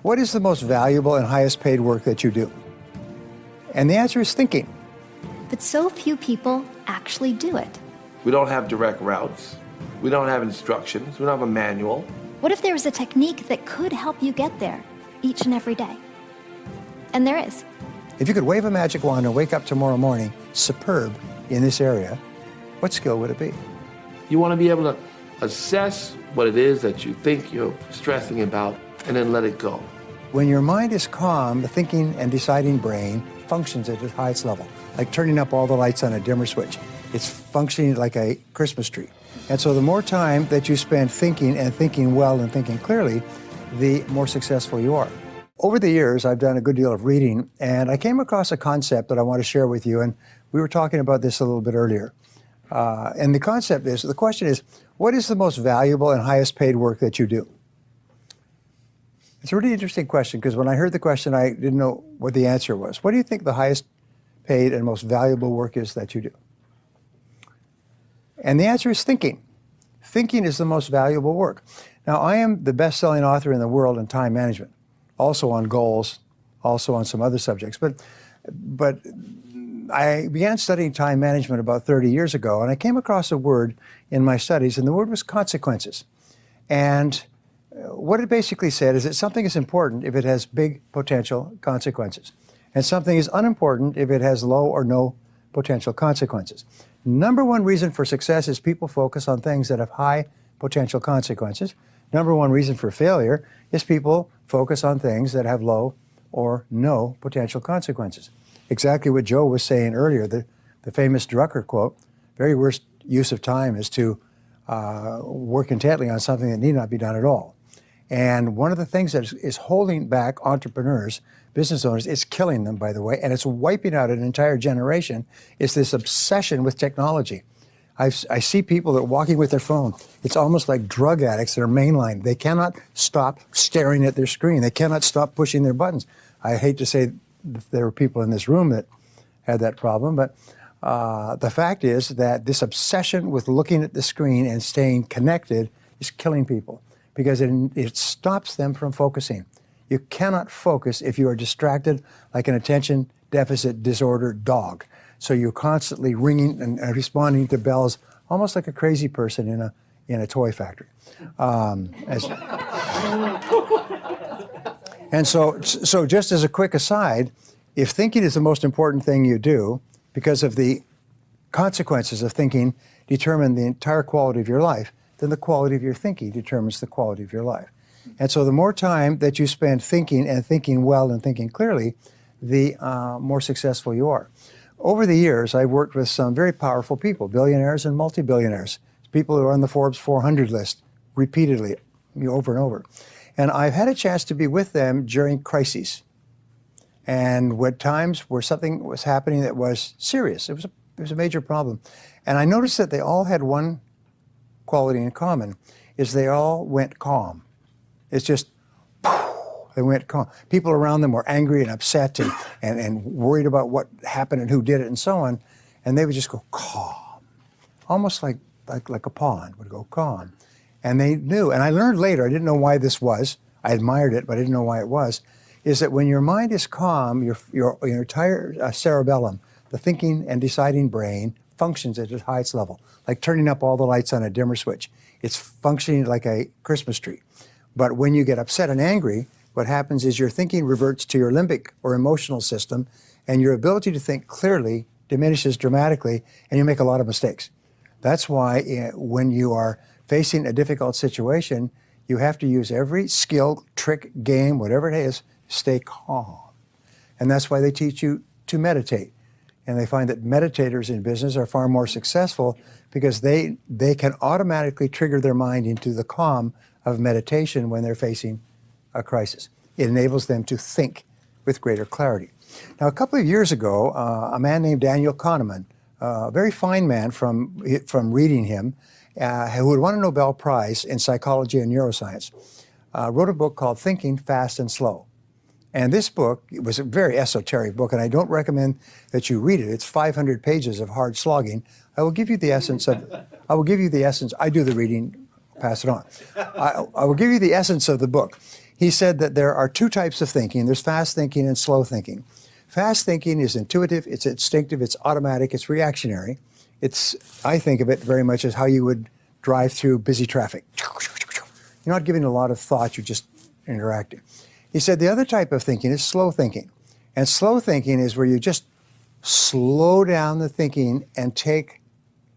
What is the most valuable and highest paid work that you do? And the answer is thinking. But so few people actually do it. We don't have direct routes. We don't have instructions. We don't have a manual. What if there was a technique that could help you get there each and every day? And there is. If you could wave a magic wand and wake up tomorrow morning superb in this area, what skill would it be? You want to be able to assess what it is that you think you're stressing about and then let it go. When your mind is calm, the thinking and deciding brain functions at its highest level, like turning up all the lights on a dimmer switch. It's functioning like a Christmas tree. And so the more time that you spend thinking and thinking well and thinking clearly, the more successful you are. Over the years, I've done a good deal of reading, and I came across a concept that I want to share with you, and we were talking about this a little bit earlier. And the question is, what is the most valuable and highest paid work that you do? It's a really interesting question, because when I heard the question, I didn't know what the answer was. What do you think the highest paid and most valuable work is that you do? And the answer is thinking. Thinking is the most valuable work. Now, I am the best-selling author in the world in time management, also on goals, also on some other subjects. But I began studying time management about 30 years ago, and I came across a word in my studies, and the word was consequences. And what it basically said is that something is important if it has big potential consequences, and something is unimportant if it has low or no potential consequences. Number one reason for success is people focus on things that have high potential consequences. Number one reason for failure is people focus on things that have low or no potential consequences. Exactly what Joe was saying earlier, the famous Drucker quote, very worst use of time is to work intently on something that need not be done at all. And one of the things that is holding back entrepreneurs, business owners, it's killing them, by the way, and it's wiping out an entire generation, is this obsession with technology. I see people that are walking with their phone. It's almost like drug addicts that are mainlined. They cannot stop staring at their screen. They cannot stop pushing their buttons. I hate to say there were people in this room that had that problem, but the fact is that this obsession with looking at the screen and staying connected is killing people, because it stops them from focusing. You cannot focus if you are distracted like an attention deficit disorder dog. So you're constantly ringing and responding to bells, almost like a crazy person in a toy factory. And so just as a quick aside, if thinking is the most important thing you do, because of the consequences of thinking determine the entire quality of your life, then the quality of your thinking determines the quality of your life. And so the more time that you spend thinking and thinking well and thinking clearly, the more successful you are. Over the years, I've worked with some very powerful people, billionaires and multi-billionaires, people who are on the Forbes 400 list repeatedly, over and over. And I've had a chance to be with them during crises, and at times where something was happening that was serious. It was a major problem. And I noticed that they all had one quality in common, is they all went calm. It's just, they went calm. People around them were angry and upset and worried about what happened and who did it and so on, and they would just go calm, almost like a pond would go calm. And they knew, and I learned later, I didn't know why this was, I admired it, but I didn't know why it was, is that when your mind is calm, your entire cerebellum, the thinking and deciding brain, functions at its highest level, like turning up all the lights on a dimmer switch. It's functioning like a Christmas tree. But when you get upset and angry, what happens is your thinking reverts to your limbic or emotional system, and your ability to think clearly diminishes dramatically, and you make a lot of mistakes. That's why when you are facing a difficult situation, you have to use every skill, trick, game, whatever it is, stay calm. And that's why they teach you to meditate. And they find that meditators in business are far more successful because they can automatically trigger their mind into the calm of meditation when they're facing a crisis. It enables them to think with greater clarity. Now, a couple of years ago, a man named Daniel Kahneman, a very fine man from reading him, who had won a Nobel Prize in psychology and neuroscience, wrote a book called Thinking Fast and Slow. And this book, it was a very esoteric book, and I don't recommend that you read it. It's 500 pages of hard slogging. I will give you the essence of, I do the reading, pass it on. I will give you the essence of the book. He said that there are two types of thinking. There's fast thinking and slow thinking. Fast thinking is intuitive, it's instinctive, it's automatic, it's reactionary. I think of it very much as how you would drive through busy traffic. You're not giving a lot of thought, you're just interacting. He said the other type of thinking is slow thinking. And slow thinking is where you just slow down the thinking and take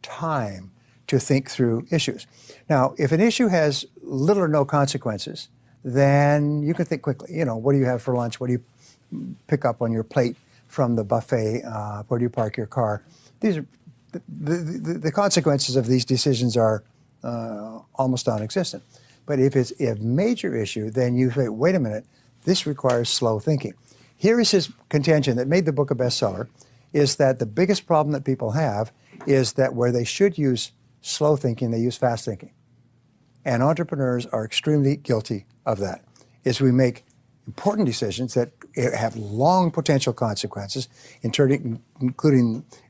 time to think through issues. Now, if an issue has little or no consequences, then you can think quickly. You know, what do you have for lunch? What do you pick up on your plate from the buffet? Where do you park your car? These are the consequences of these decisions are almost non-existent. But if it's a major issue, then you say, wait a minute, this requires slow thinking. Here is his contention that made the book a bestseller, is that the biggest problem that people have is that where they should use slow thinking, they use fast thinking. And entrepreneurs are extremely guilty of that, is we make important decisions that have long potential consequences, including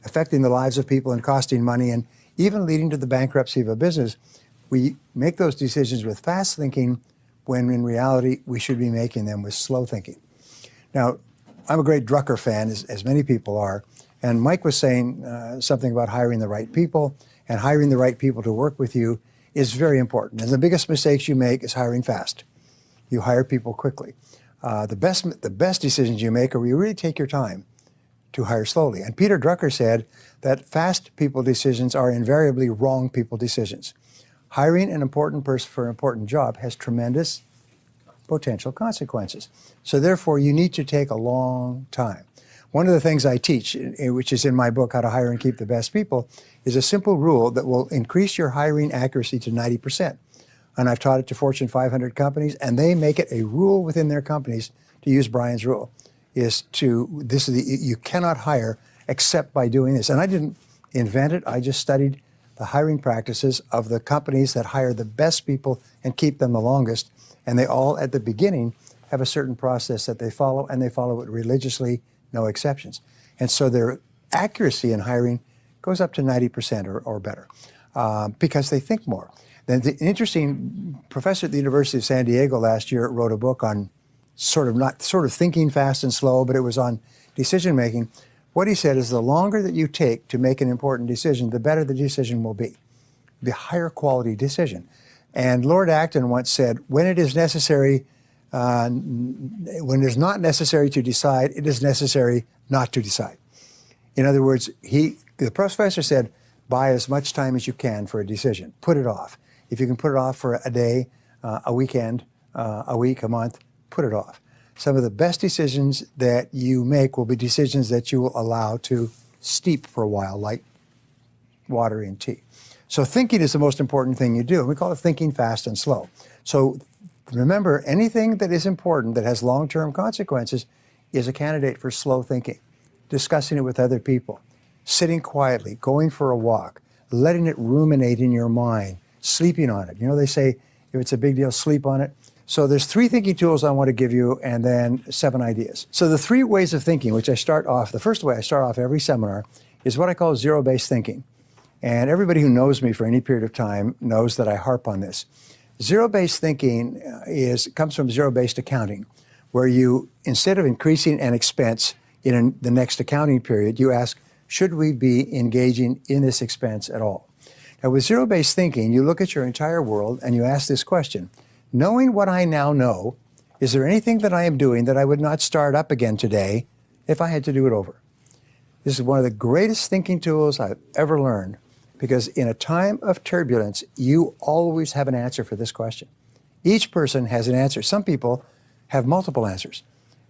affecting the lives of people and costing money and even leading to the bankruptcy of a business. We make those decisions with fast thinking when in reality we should be making them with slow thinking. Now, I'm a great Drucker fan, as many people are, and Mike was saying something about hiring the right people, and hiring the right people to work with you is very important. And the biggest mistakes you make is hiring fast. You hire people quickly. The best decisions you make are where you really take your time to hire slowly. And Peter Drucker said that fast people decisions are invariably wrong people decisions. Hiring an important person for an important job has tremendous potential consequences. So therefore, you need to take a long time. One of the things I teach, which is in my book, How to Hire and Keep the Best People, is a simple rule that will increase your hiring accuracy to 90%. And I've taught it to Fortune 500 companies, and they make it a rule within their companies to use Brian's rule, you cannot hire except by doing this. And I didn't invent it, I just studied the hiring practices of the companies that hire the best people and keep them the longest. And they all, at the beginning, have a certain process that they follow, and they follow it religiously, no exceptions. And so their accuracy in hiring goes up to 90% or better because they think more. Then the interesting professor at the University of San Diego last year wrote a book on sort of thinking fast and slow, but it was on decision making. What he said is the longer that you take to make an important decision, the better the decision will be, the higher quality decision. And Lord Acton once said, when it is necessary, when it is not necessary to decide, it is necessary not to decide. In other words, the professor said, buy as much time as you can for a decision. Put it off. If you can put it off for a day, a weekend, a week, a month, put it off. Some of the best decisions that you make will be decisions that you will allow to steep for a while, like water in tea. So thinking is the most important thing you do. And we call it thinking fast and slow. So remember, anything that is important that has long-term consequences is a candidate for slow thinking. Discussing it with other people, sitting quietly, going for a walk, letting it ruminate in your mind, sleeping on it. You know, they say if it's a big deal, sleep on it. So there's 3 thinking tools I want to give you, and then 7 ideas. So the 3 ways of thinking, which the first way I start off every seminar is what I call zero-based thinking. And everybody who knows me for any period of time knows that I harp on this. Zero-based thinking comes from zero-based accounting, where you, instead of increasing an expense in the next accounting period, you ask, should we be engaging in this expense at all? Now, with zero-based thinking, you look at your entire world and you ask this question: knowing what I now know, is there anything that I am doing that I would not start up again today if I had to do it over? This is one of the greatest thinking tools I've ever learned, because in a time of turbulence, you always have an answer for this question. Each person has an answer. Some people have multiple answers.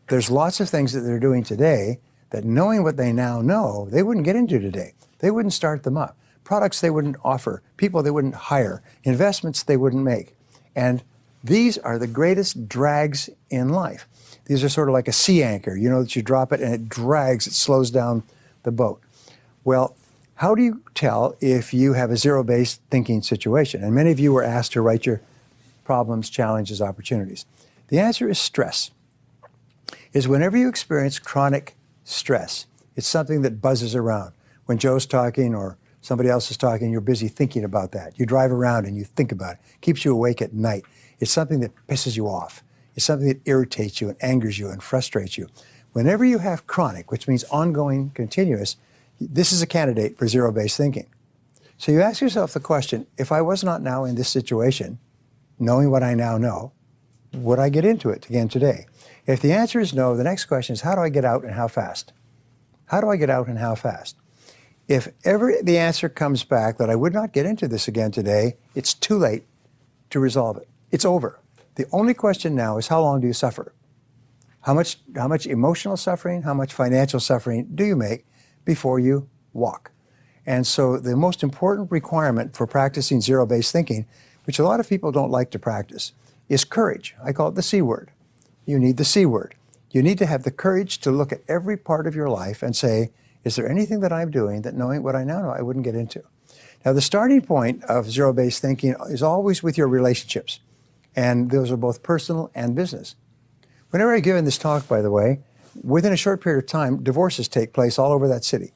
There's lots of things that they're doing today that, knowing what they now know, they wouldn't get into today. They wouldn't start them up. Products they wouldn't offer, people they wouldn't hire, investments they wouldn't make. And these are the greatest drags in life. These are sort of like a sea anchor, you know, that you drop it and it drags, it slows down the boat. Well, how do you tell if you have a zero-based thinking situation? And many of you were asked to write your problems, challenges, opportunities. The answer is stress. Is whenever you experience chronic stress, it's something that buzzes around. When Joe's talking or somebody else is talking, you're busy thinking about that. You drive around and you think about it. Keeps you awake at night. It's something that pisses you off. is something that irritates you and angers you and frustrates you. Whenever you have chronic, which means ongoing, continuous, this is a candidate for zero-based thinking. So you ask yourself the question, if I was not now in this situation, knowing what I now know, would I get into it again today? If the answer is no, the next question is, how do I get out and how fast? How do I get out and how fast? If ever the answer comes back that I would not get into this again today, it's too late to resolve it. It's over. The only question now is, how long do you suffer? How much emotional suffering, how much financial suffering do you make before you walk? And so the most important requirement for practicing zero-based thinking, which a lot of people don't like to practice, is courage. I call it the C word. You need the C word. You need to have the courage to look at every part of your life and say, is there anything that I'm doing that, knowing what I now know, I wouldn't get into? Now, the starting point of zero-based thinking is always with your relationships. And those are both personal and business. Whenever I've given this talk, by the way, within a short period of time, divorces take place all over that city.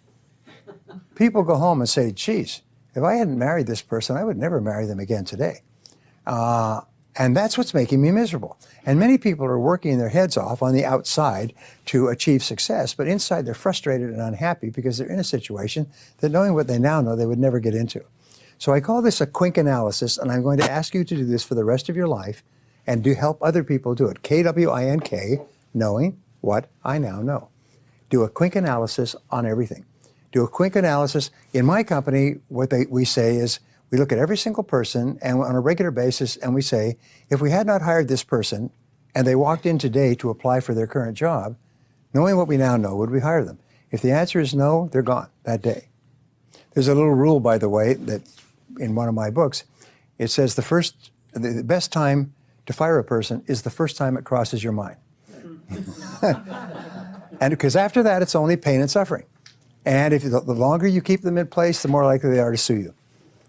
People go home and say, geez, if I hadn't married this person, I would never marry them again today. And that's what's making me miserable. And many people are working their heads off on the outside to achieve success, but inside they're frustrated and unhappy because they're in a situation that, knowing what they now know, they would never get into. So I call this a quink analysis, and I'm going to ask you to do this for the rest of your life and do help other people do it. K-W-I-N-K, knowing what I now know. Do a quink analysis on everything. Do a quink analysis. In my company, what we say is, we look at every single person and on a regular basis, and we say, if we had not hired this person and they walked in today to apply for their current job, knowing what we now know, would we hire them? If the answer is no, they're gone that day. There's a little rule, by the way, that in one of my books, it says the best time to fire a person is the first time it crosses your mind. And because after that, it's only pain and suffering. And if the longer you keep them in place, the more likely they are to sue you.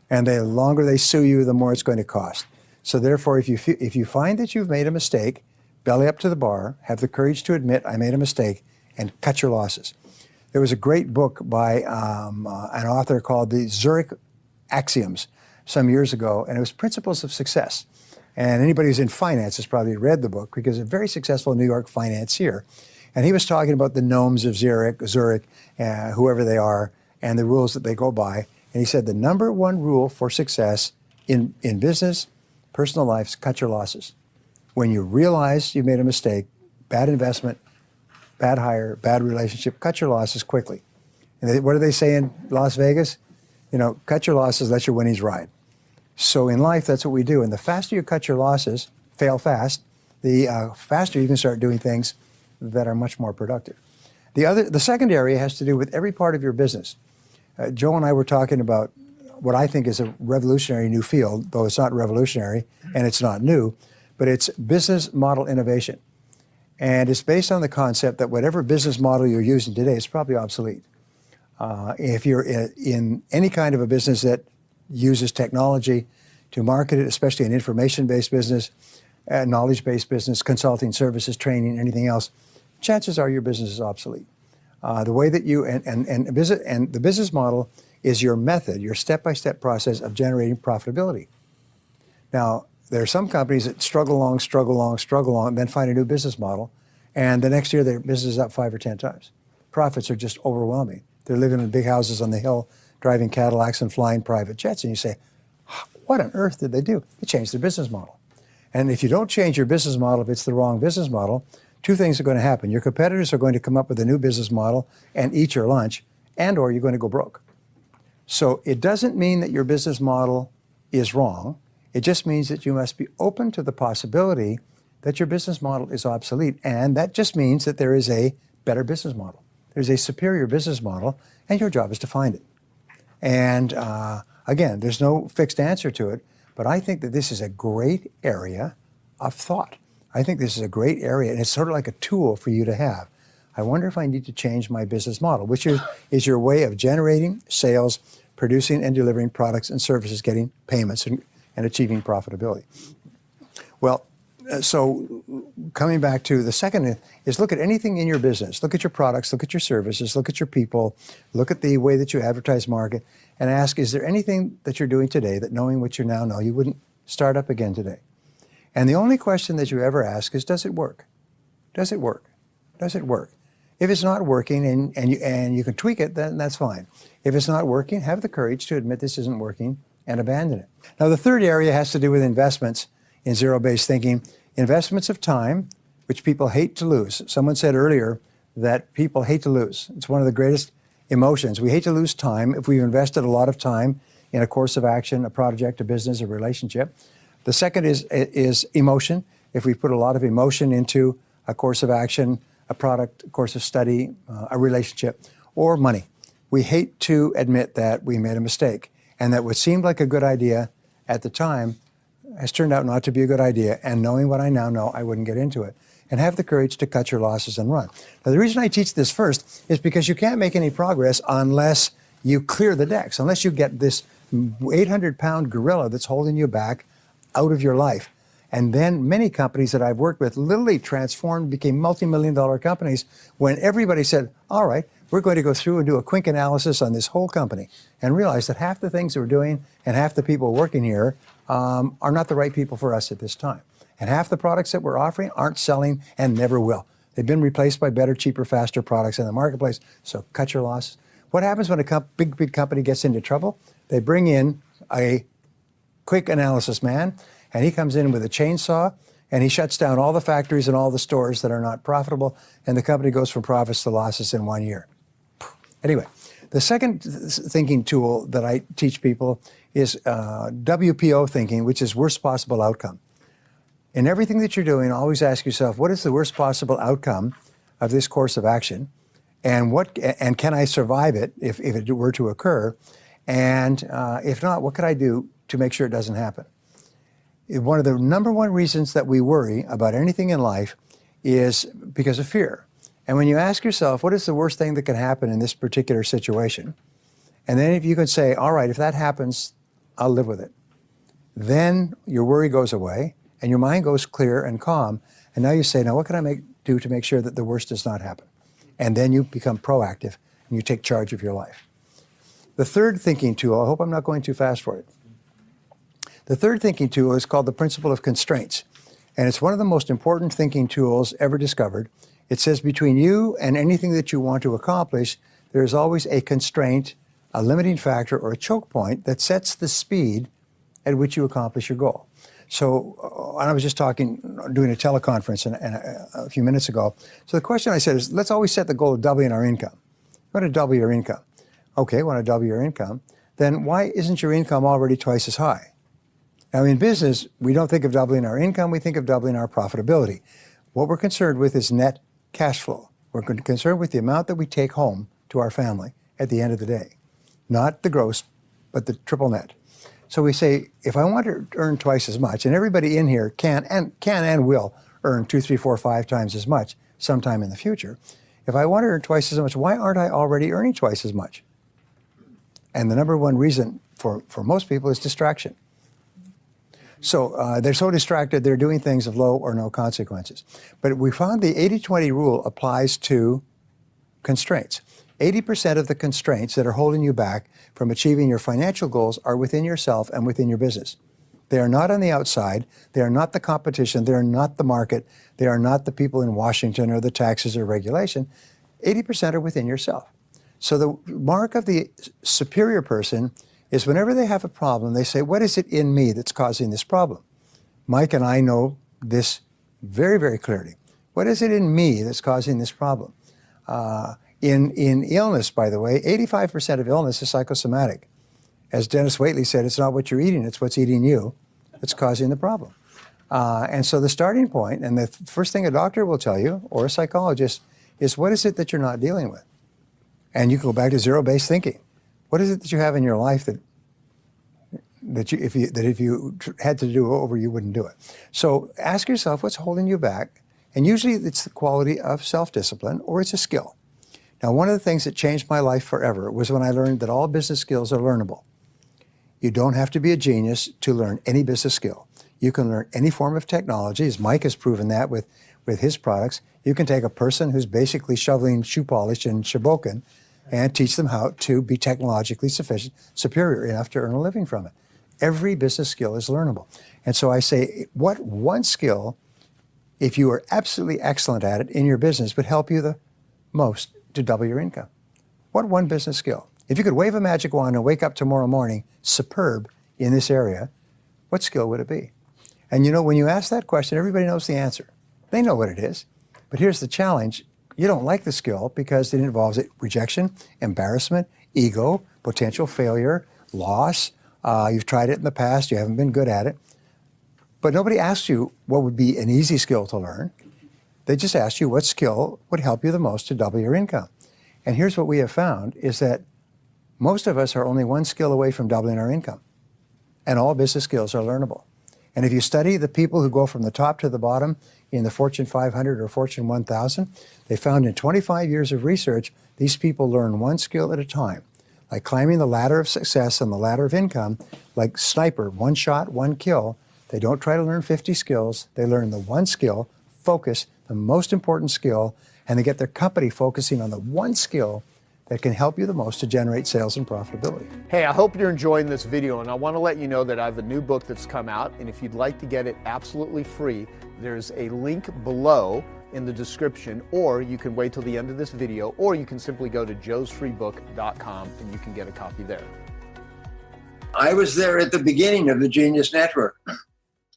And the longer they sue you, the more it's going to cost. So therefore, if you find that you've made a mistake, belly up to the bar, have the courage to admit, I made a mistake, and cut your losses. There was a great book by an author called the Zurich Axioms some years ago, and it was Principles of Success. And anybody who's in finance has probably read the book because it's a very successful New York financier. And he was talking about the gnomes of Zurich, whoever they are, and the rules that they go by. And he said the number one rule for success in business, personal life, is cut your losses. When you realize you've made a mistake, bad investment, bad hire, bad relationship, cut your losses quickly. And what do they say in Las Vegas? You know, cut your losses, let your winnings ride. So in life, that's what we do. And the faster you cut your losses, fail fast, the faster you can start doing things that are much more productive. The second area has to do with every part of your business. Joe and I were talking about what I think is a revolutionary new field, though it's not revolutionary and it's not new, but it's business model innovation. And it's based on the concept that whatever business model you're using today is probably obsolete. If you're in any kind of a business that uses technology to market it, especially an information-based business, knowledge-based business, consulting services, training, anything else, chances are your business is obsolete. The way that you, and the business model is your method, your step-by-step process of generating profitability. Now, there are some companies that struggle along, then find a new business model, and the next year their business is up 5 or 10 times. Profits are just overwhelming. They're living in big houses on the hill, driving Cadillacs and flying private jets, and you say, what on earth did they do? They changed their business model. And if you don't change your business model, if it's the wrong business model, two things are going to happen. Your competitors are going to come up with a new business model and eat your lunch, and or you're going to go broke. So it doesn't mean that your business model is wrong. It just means that you must be open to the possibility that your business model is obsolete. And that just means that there is a better business model. There's a superior business model, and your job is to find it. And again, there's no fixed answer to it, but I think that this is a great area of thought. I think this is a great area, and it's sort of like a tool for you to have. I wonder if I need to change my business model, which is your way of generating sales, producing and delivering products and services, getting payments, and achieving profitability. Well, so coming back to the second is look at anything in your business. Look at your products, look at your services, look at your people, look at the way that you advertise, market, and ask, is there anything that you're doing today that, knowing what you now know, you wouldn't start up again today? And the only question that you ever ask is, does it work? Does it work? Does it work? If it's not working and you can tweak it, then that's fine. If it's not working, have the courage to admit this isn't working and abandon it. Now, the third area has to do with investments in zero-based thinking. Investments of time, which people hate to lose. Someone said earlier that people hate to lose. It's one of the greatest emotions. We hate to lose time if we've invested a lot of time in a course of action, a project, a business, a relationship. The second is emotion. If we put a lot of emotion into a course of action, a product, a course of study, a relationship, or money. We hate to admit that we made a mistake and that what seemed like a good idea at the time has turned out not to be a good idea, and knowing what I now know, I wouldn't get into it. And have the courage to cut your losses and run. Now, the reason I teach this first is because you can't make any progress unless you clear the decks, unless you get this 800-pound gorilla that's holding you back out of your life. And then many companies that I've worked with literally transformed, became multi-million-dollar companies when everybody said, all right, we're going to go through and do a quick analysis on this whole company and realize that half the things that we're doing and half the people working here are not the right people for us at this time. And half the products that we're offering aren't selling and never will. They've been replaced by better, cheaper, faster products in the marketplace, so cut your losses. What happens when a big company gets into trouble? They bring in a quick analysis man, and he comes in with a chainsaw, and he shuts down all the factories and all the stores that are not profitable, and the company goes from profits to losses in 1 year. Anyway, the second thinking tool that I teach people is WPO thinking, which is worst possible outcome. In everything that you're doing, always ask yourself, what is the worst possible outcome of this course of action? And can I survive it if it were to occur? And if not, what could I do to make sure it doesn't happen? One of the number one reasons that we worry about anything in life is because of fear. And when you ask yourself, what is the worst thing that can happen in this particular situation? And then if you can say, all right, if that happens, I'll live with it. Then your worry goes away and your mind goes clear and calm. And now you say, now what can I do to make sure that the worst does not happen? And then you become proactive and you take charge of your life. The third thinking tool, I hope I'm not going too fast for it. The third thinking tool is called the principle of constraints. And it's one of the most important thinking tools ever discovered. It says between you and anything that you want to accomplish, there's always a constraint, a limiting factor, or a choke point that sets the speed at which you accomplish your goal. So I was just doing a teleconference a few minutes ago. So the question I said is, let's always set the goal of doubling our income. You want to double your income. Okay, want to double your income. Then why isn't your income already twice as high? Now in business, we don't think of doubling our income, we think of doubling our profitability. What we're concerned with is net cash flow. We're concerned with the amount that we take home to our family at the end of the day. Not the gross, but the triple net. So we say, if I want to earn twice as much, and everybody in here can and will earn 2, 3, 4, 5 times as much sometime in the future. If I want to earn twice as much, why aren't I already earning twice as much? And the number one reason for most people is distraction. So they're so distracted, they're doing things of low or no consequences. But we found the 80-20 rule applies to constraints. 80% of the constraints that are holding you back from achieving your financial goals are within yourself and within your business. They are not on the outside. They are not the competition. They are not the market. They are not the people in Washington or the taxes or regulation. 80% are within yourself. So the mark of the superior person is whenever they have a problem, they say, what is it in me that's causing this problem? Mike and I know this very, very clearly. What is it in me that's causing this problem? In illness, by the way, 85% of illness is psychosomatic. As Dennis Waitley said, it's not what you're eating, it's what's eating you that's causing the problem. And so the starting point, and the first thing a doctor will tell you, or a psychologist, is what is it that you're not dealing with? And you can go back to zero-based thinking. What is it that you have in your life that if you had to do over, you wouldn't do it? So ask yourself what's holding you back, and usually it's the quality of self-discipline or it's a skill. Now, one of the things that changed my life forever was when I learned that all business skills are learnable. You don't have to be a genius to learn any business skill. You can learn any form of technology, as Mike has proven that with his products. You can take a person who's basically shoveling shoe polish in Shabokin and teach them how to be technologically superior enough to earn a living from it. Every business skill is learnable. And so I say, what one skill, if you are absolutely excellent at it in your business, would help you the most to double your income? What one business skill? If you could wave a magic wand and wake up tomorrow morning superb in this area, what skill would it be? And you know, when you ask that question, everybody knows the answer. They know what it is. But here's the challenge. You don't like the skill because it involves rejection, embarrassment, ego, potential failure, loss. You've tried it in the past, you haven't been good at it. But nobody asks you what would be an easy skill to learn. They just ask you what skill would help you the most to double your income. And here's what we have found is that most of us are only one skill away from doubling our income. And all business skills are learnable. And if you study the people who go from the top to the bottom in the Fortune 500 or Fortune 1000, they found in 25 years of research, these people learn one skill at a time. Like climbing the ladder of success and the ladder of income, like sniper, one shot, one kill. They don't try to learn 50 skills. They learn the one skill, focus, the most important skill, and they get their company focusing on the one skill that can help you the most to generate sales and profitability. Hey, I hope you're enjoying this video, and I want to let you know that I have a new book that's come out, and if you'd like to get it absolutely free, there's a link below in the description, or you can wait till the end of this video, or you can simply go to joesfreebook.com and you can get a copy there. I was there at the beginning of the Genius Network.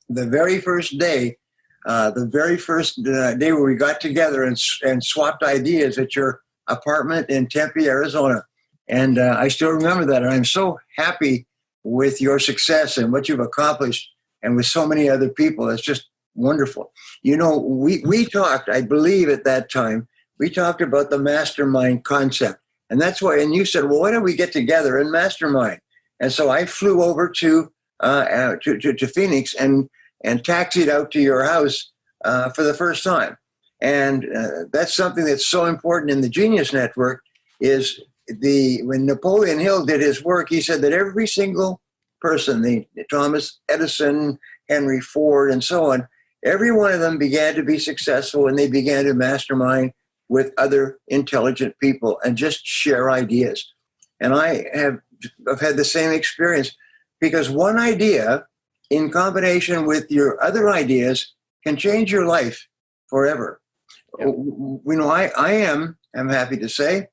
The very first day, where we got together and swapped ideas at your apartment in Tempe, Arizona. And I still remember that. And I'm so happy with your success and what you've accomplished and with so many other people. It's just wonderful. You know, we talked, I believe at that time, we talked about the mastermind concept. And that's why, and you said, well, why don't we get together and mastermind? And so I flew over to Phoenix and taxied out to your house for the first time. And that's something that's so important in the Genius Network is when Napoleon Hill did his work, he said that every single person, the Thomas Edison, Henry Ford, and so on, every one of them began to be successful and they began to mastermind with other intelligent people and just share ideas. And I've had the same experience because one idea in combination with your other ideas can change your life forever. Yep. You know, I'm happy to say,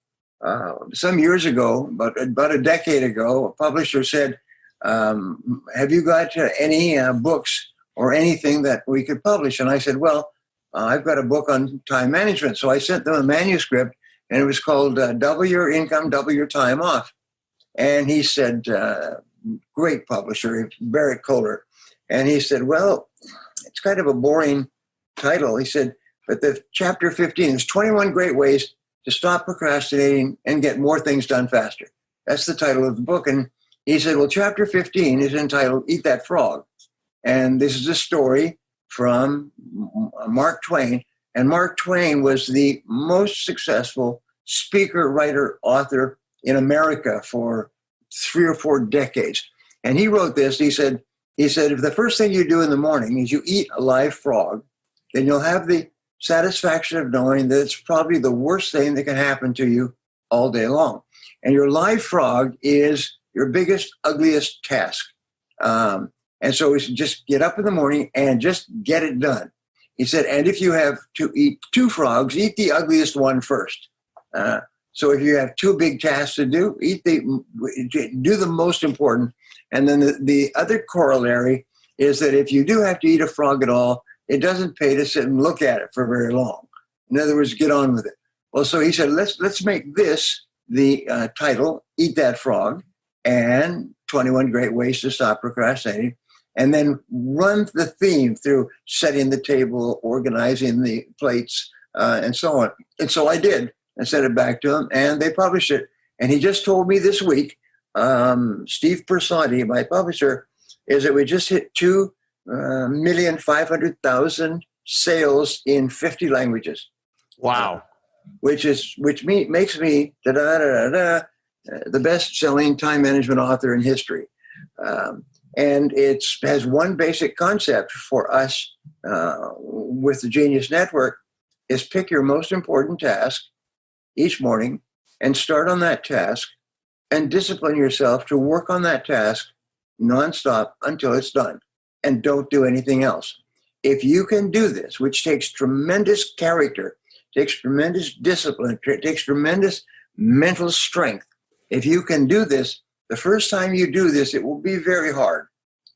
some years ago, about a decade ago, a publisher said, have you got any books or anything that we could publish? And I said, well, I've got a book on time management. So I sent them a manuscript and it was called Double Your Income, Double Your Time Off. And he said, great publisher, Barrett Kohler. And he said, well, it's kind of a boring title. He said, but the chapter 15 is 21 great ways to stop procrastinating and get more things done faster. That's the title of the book. And he said, well, chapter 15 is entitled Eat That Frog. And this is a story from Mark Twain. And Mark Twain was the most successful speaker, writer, author in America for 3 or 4 decades. And he wrote this, he said, if the first thing you do in the morning is you eat a live frog, then you'll have the satisfaction of knowing that it's probably the worst thing that can happen to you all day long. And your live frog is your biggest, ugliest task. And so we should just get up in the morning and just get it done. He said, and if you have to eat 2 frogs, eat the ugliest one first. So if you have 2 big tasks to do, do the most important. And then the other corollary is that if you do have to eat a frog at all, it doesn't pay to sit and look at it for very long. In other words, get on with it. Well, so he said, let's make this the title, Eat That Frog, and 21 Great Ways to Stop Procrastinating, and then run the theme through setting the table, organizing the plates, and so on. And so I did. I sent it back to him, and they published it. And he just told me this week, Steve Persanti, my publisher, is that we just hit 2,500,000 sales in 50 languages. Wow. Which makes me the best-selling time management author in history. And it has one basic concept for us with the Genius Network is pick your most important task each morning and start on that task and discipline yourself to work on that task nonstop until it's done, and don't do anything else. If you can do this, which takes tremendous character, takes tremendous discipline, takes tremendous mental strength. If you can do this, the first time you do this, it will be very hard.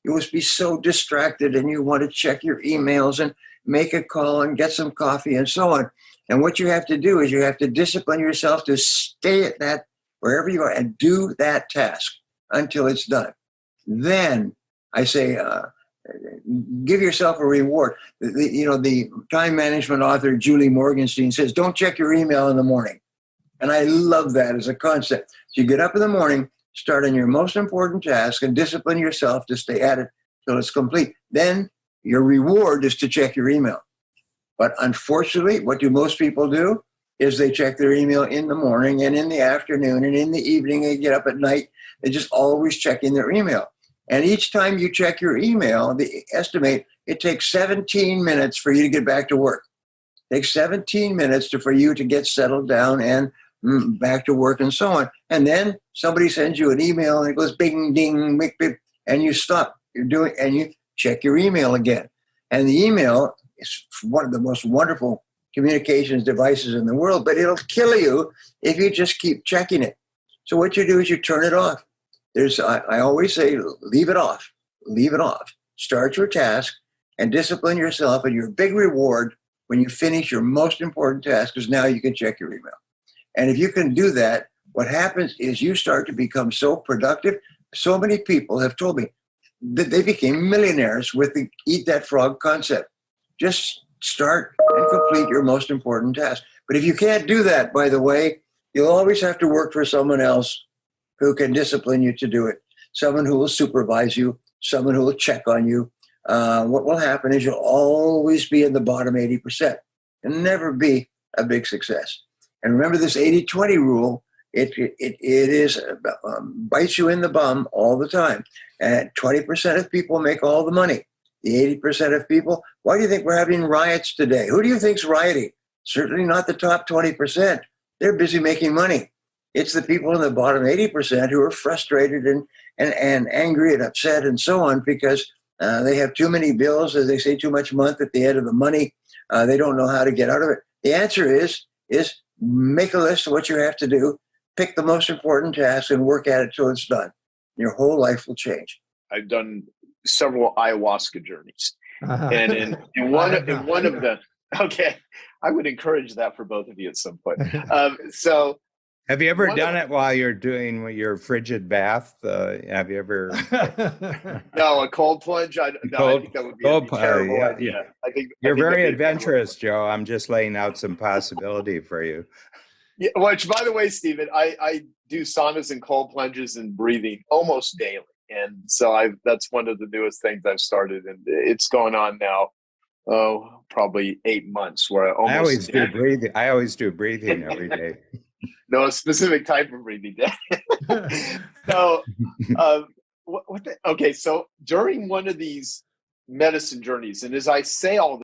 You will be so distracted and you want to check your emails and make a call and get some coffee and so on. And what you have to do is you have to discipline yourself to stay at that, wherever you are, and do that task until it's done. Then I say, give yourself a reward. The time management author, Julie Morgenstein, says, don't check your email in the morning. And I love that as a concept. So you get up in the morning, start on your most important task, and discipline yourself to stay at it till it's complete. Then your reward is to check your email. But unfortunately, what do most people do is they check their email in the morning and in the afternoon and in the evening. They get up at night. They're just always checking their email. And each time you check your email, they estimate it takes 17 minutes for you to get back to work. It takes 17 minutes for you to get settled down and back to work and so on. And then somebody sends you an email and it goes bing, ding, bing, bing, and you stop. And you check your email again. And the email is one of the most wonderful communications devices in the world, but it'll kill you if you just keep checking it. So what you do is you turn it off. I always say, leave it off. Leave it off. Start your task and discipline yourself, and your big reward when you finish your most important task is now you can check your email. And if you can do that, what happens is you start to become so productive. So many people have told me that they became millionaires with the eat that frog concept. Just start and complete your most important task. But if you can't do that, by the way, you'll always have to work for someone else who can discipline you to do it, someone who will supervise you, someone who will check on you. What will happen is you'll always be in the bottom 80% and never be a big success. And remember this 80-20 rule, it bites you in the bum all the time. And 20% of people make all the money. The 80% of people, why do you think we're having riots today? Who do you think's rioting? Certainly not the top 20%. They're busy making money. It's the people in the bottom 80% who are frustrated and angry and upset and so on because they have too many bills, as they say, too much month at the end of the money. They don't know how to get out of it. The answer is make a list of what you have to do, pick the most important tasks, and work at it till it's done. Your whole life will change. I've done several ayahuasca journeys, and in one of them, okay, I would encourage that for both of you at some point. So. Have you ever done it while you're doing your frigid bath? Have you ever? No, a cold plunge. I think that would be a terrible idea. I think you're very adventurous, Joe. I'm just laying out some possibility for you. Yeah, which, by the way, Stephen, I do saunas and cold plunges and breathing almost daily, and so that's one of the newest things I've started, and it's going on now. Oh, probably 8 months. Where I always do breathing. I always do breathing every day. No, a specific type of breathing. So, okay. So during one of these medicine journeys, and as I say all